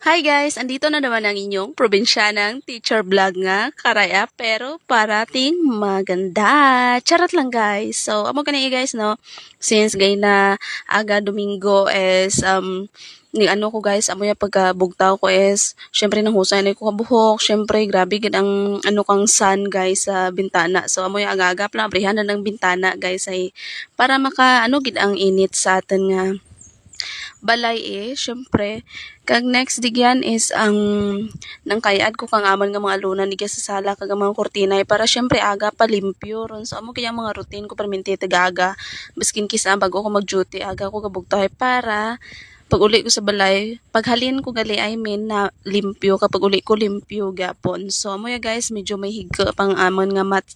Hi guys! Andito na naman ang inyong probinsyanang teacher vlog nga, karaya pero parating maganda. Charot lang guys. So, amo kanina guys no, since gay na aga Domingo is ni ano ko guys, amo yung pagkabugtaw ko is syempre nahusay na ko kabuhok, syempre grabe gid ang ano kang sun guys sa bintana. So, amo yung aga-aga pala abrihan na ng bintana guys ay para maka ano gid ang init sa atin nga balay syempre. Kag next digyan is ang nang kayad ko kang aman nga mga luna ni sa sala kag ang mga kurtina para syempre aga pa limpyo ron. So amo kaya mga routine ko perminti aga biskin kisa bago ko mag-duty aga ko kabugtahay para pag uli ko sa balay, paghalin ko gali I mean na limpyo kapag uli ko limpyo gapon. So amo ya guys medyo may higa pang amon nga mat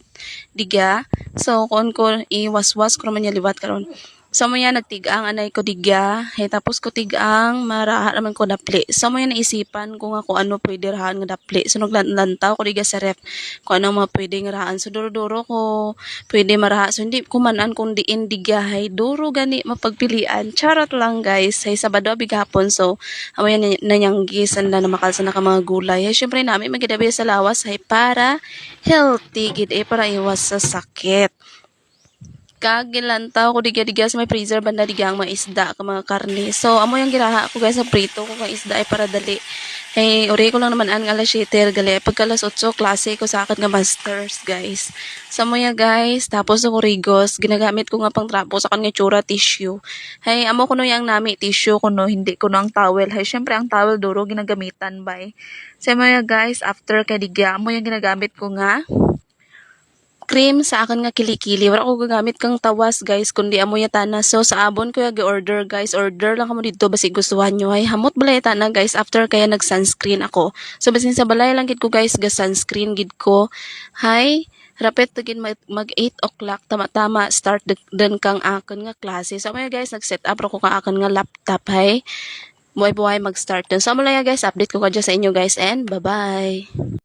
diga. So kon ko iwas-was ko man ya liwat karon. So mo yan nagtigang anay ko digya, tapos ko tigang maraha naman ko dapli. So mo yan naisipan ko nga kung ano pwede rahan nga dapli. So naglantaw ko digya sa ref kung ano mga pwede nga rahan. So duro-duro ko pwede maraha. So hindi ko manan kung diin digya hay duro gani mapagpilian. Charot lang guys. Hay Sabado bigapon. So amo yan nanyanggisan na makalsa na ka mga gulay. Hay syempre namin magidabi sa lawas hay para healthy gid para iwas sa sakit. Kagilantaw ko digya-digya sa may freezer banda digya ang mga isda ka mga karne. So amo yung giraha ko guys sa prito ko kang isda ay para dali. Uri ko lang naman ang alas 7 gali pagka alas 8 klase ko sa akin nga masters guys. So amo ya guys tapos ako rigos ginagamit ko nga pang trapo sa kan nga tsura tissue. Amo ko no yang nami tissue ko no hindi ko no ang towel. Syempre ang towel duro ginagamitan bay. So amo ya guys after kay digya amo yung ginagamit ko nga cream sa akin nga kilikili. Wala ko gagamit kang tawas guys, kundi amo yata na. So sa abon ko yung order guys. Order lang kamo dito basi gustuhan nyo. Ay hamot balay ta na guys after kaya nag sunscreen ako. So basin sa balay lang gid ko guys ga sunscreen gid ko. Hay rapet tagin mag 8 o'clock tama-tama start den kang akon nga klase. So may guys nag-set up ko kang akon nga laptop hay. Buhay-buhay mag-start dun. So, mula guys, update ko kadya sa inyo guys and bye-bye.